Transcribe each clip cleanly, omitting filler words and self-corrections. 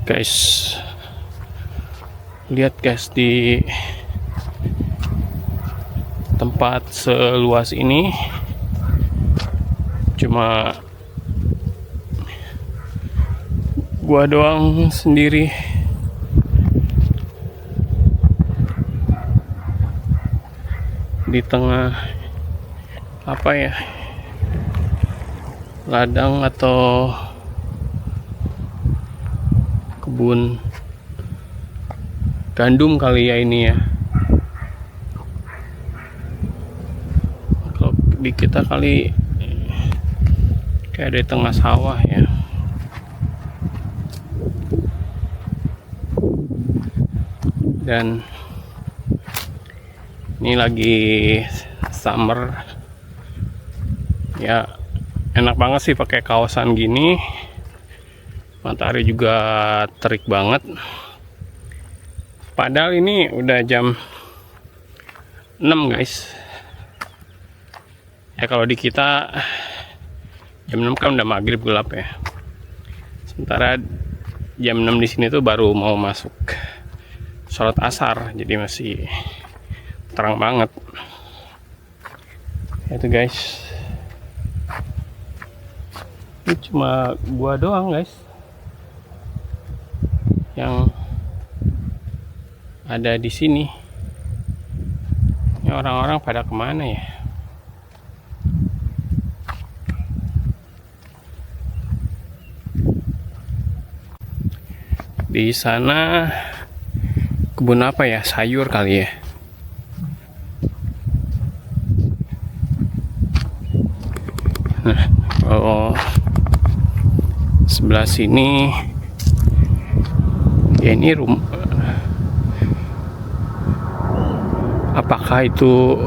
Guys, lihat guys, di tempat seluas ini cuma gua doang sendiri. Di tengah apa ya, ladang atau kebun gandum kali ya ini ya. Kalau di kita kali kayak di tengah sawah ya. Dan ini lagi summer ya, enak banget sih pakai kaosan gini. Matahari juga terik banget. Padahal ini udah jam 6 guys. Ya kalau di kita jam 6 kan udah maghrib gelap ya. Sementara jam 6 di sini tuh baru mau masuk sholat asar, jadi masih terang banget. Itu guys. Ini cuma gua doang guys yang ada di sini. Ini orang-orang pada kemana ya? Di sana kebun apa ya? Sayur kali ya. Nah, kalau sebelah sini ya ini rumah. Apakah itu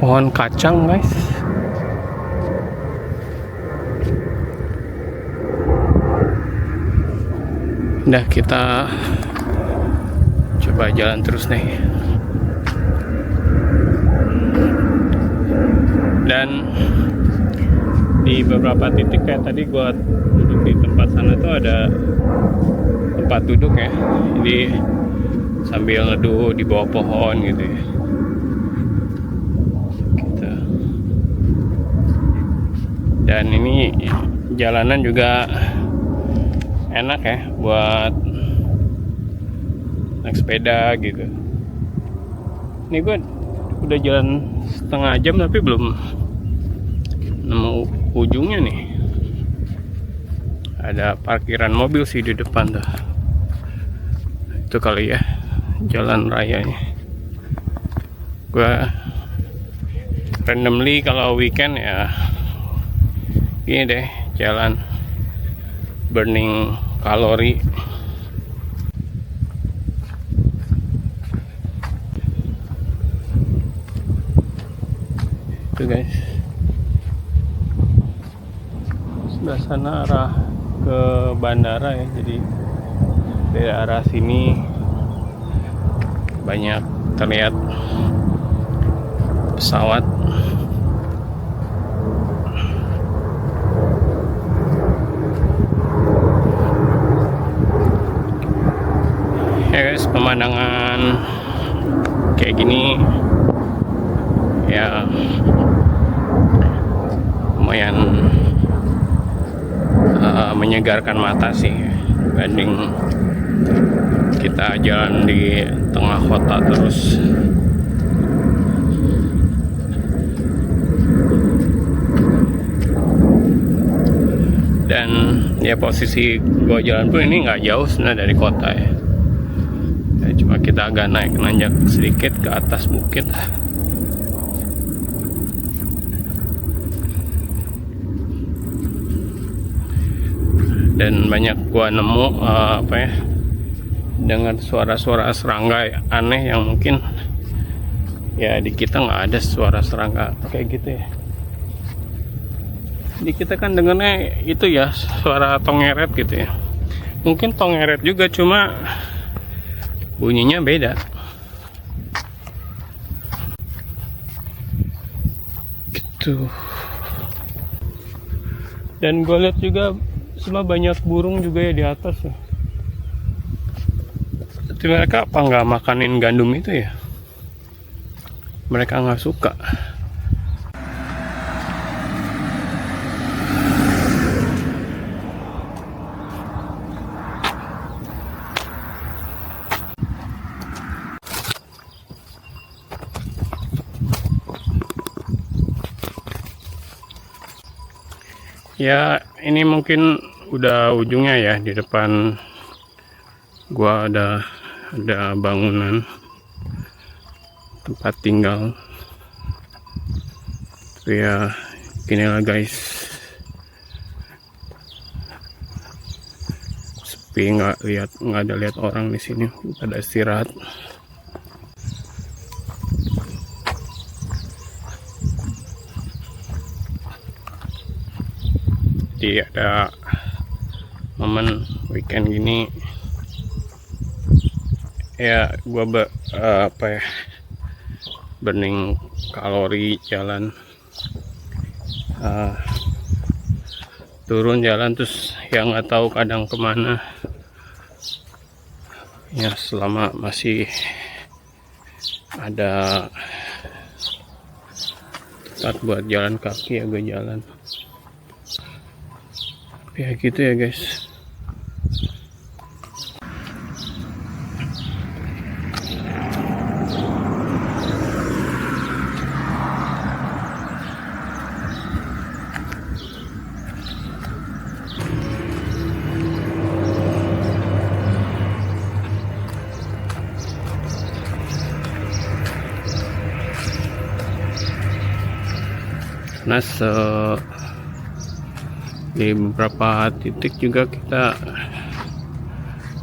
pohon kacang guys? Udah, kita coba jalan terus nih. Dan di beberapa titik kayak tadi gua duduk di tempat sana tuh ada tempat duduk ya, jadi sambil neduh di bawah pohon gitu ya. Gitu. Dan ini jalanan juga enak ya buat naik sepeda gitu. Ini gue udah jalan setengah jam tapi belum nemu ujungnya nih. Ada parkiran mobil sih di depan tuh. Itu kali ya jalan rayanya. Gua randomly kalau weekend ya gini deh, jalan burning kalori. Itu guys, sebelah sana arah ke bandara ya, jadi dari arah sini banyak terlihat pesawat. Ya guys, pemandangan kayak gini ya lumayan menyegarkan mata sih, dibanding kita jalan di tengah kota terus. Dan ya posisi gua jalan pun ini nggak jauh sebenarnya dari kota ya. Cuma kita agak naik nanjak sedikit ke atas bukit. Dan banyak gua nemu apa ya, dengan suara-suara serangga aneh yang mungkin ya di kita nggak ada suara serangga kayak gitu ya. Di kita kan dengarnya itu ya suara tongeret gitu ya. Mungkin tongeret juga, cuma bunyinya beda gitu. Dan gue lihat juga Sebab banyak burung juga ya di atas ya. Tapi mereka apa nggak makanin gandum itu ya? Mereka nggak suka. Ya, ini mungkin udah ujungnya ya. Di depan gua ada bangunan tempat tinggal. Tapi ya inilah guys, sepi, nggak ada lihat orang di sini, pada istirahat. Jadi ada momen weekend gini ya, gua burning kalori, jalan turun jalan terus yang nggak tahu kadang kemana ya. Selama masih ada tempat buat jalan kaki ya gue jalan ya gitu ya guys. Nah, di beberapa titik juga kita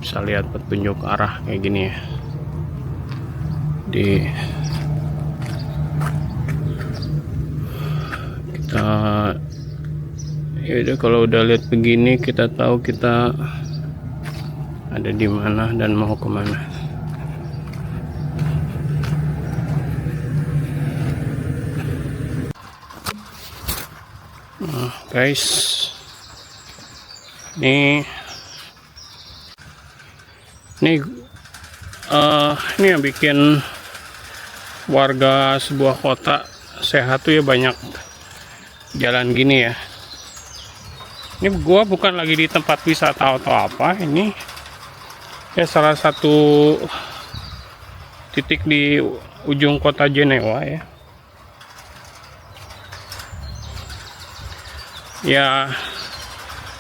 bisa lihat petunjuk arah kayak gini ya. Kita ya udah, kalau udah lihat begini kita tahu kita ada di mana dan mau kemana. Nah, guys, ini yang bikin warga sebuah kota sehat tuh ya, banyak jalan gini ya. Ini gua bukan lagi di tempat wisata atau apa, ini ya salah satu titik di ujung kota Jenewa ya. Ya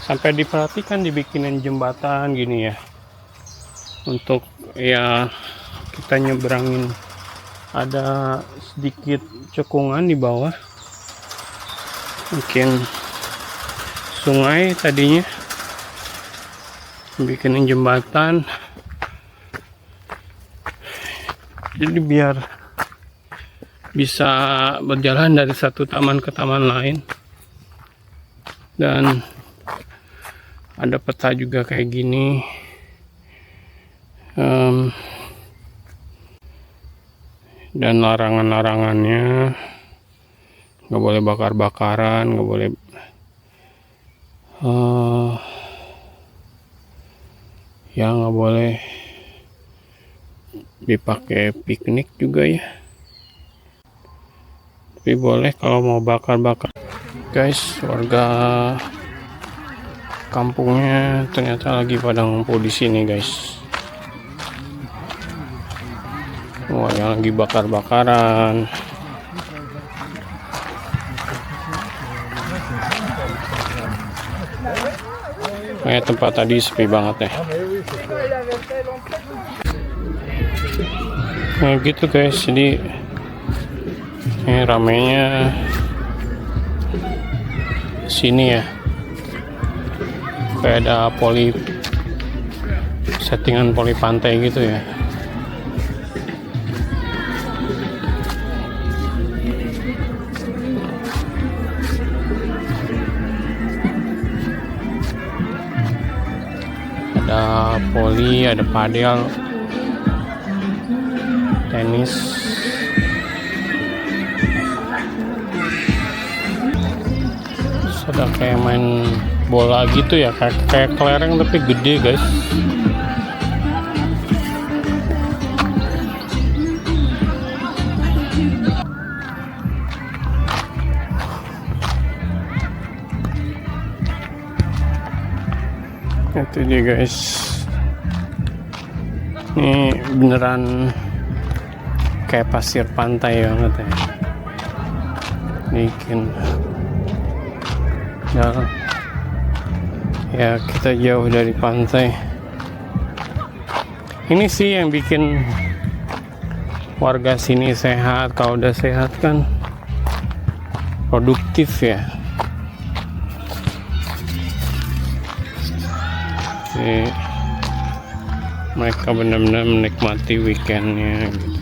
sampai diperhatikan dibikinin jembatan gini ya, untuk ya kita nyebrangin. Ada sedikit cekungan di bawah, mungkin sungai tadinya, bikinin jembatan jadi biar bisa berjalan dari satu taman ke taman lain. Dan ada peta juga kayak gini, dan larangan-larangannya, nggak boleh bakar-bakaran, nggak boleh ya nggak boleh dipakai piknik juga ya, tapi boleh kalau mau bakar-bakar. Guys, warga kampungnya ternyata lagi pada ngumpul di sini guys. Wah, yang lagi bakar-bakaran. Kayak tempat tadi sepi banget ya. Nah gitu guys, jadi ini ramenya sini ya, kayak ada settingan poli pantai gitu ya. Ada poli, ada padel, tenis, ada kayak main bola gitu ya, kayak kelereng tapi gede guys. Itu dia guys, ini beneran kayak pasir pantai banget ya, bikin ya kita jauh dari pantai. Ini sih yang bikin warga sini sehat. Kalau udah sehat kan produktif ya. Jadi, mereka benar-benar menikmati weekendnya gitu.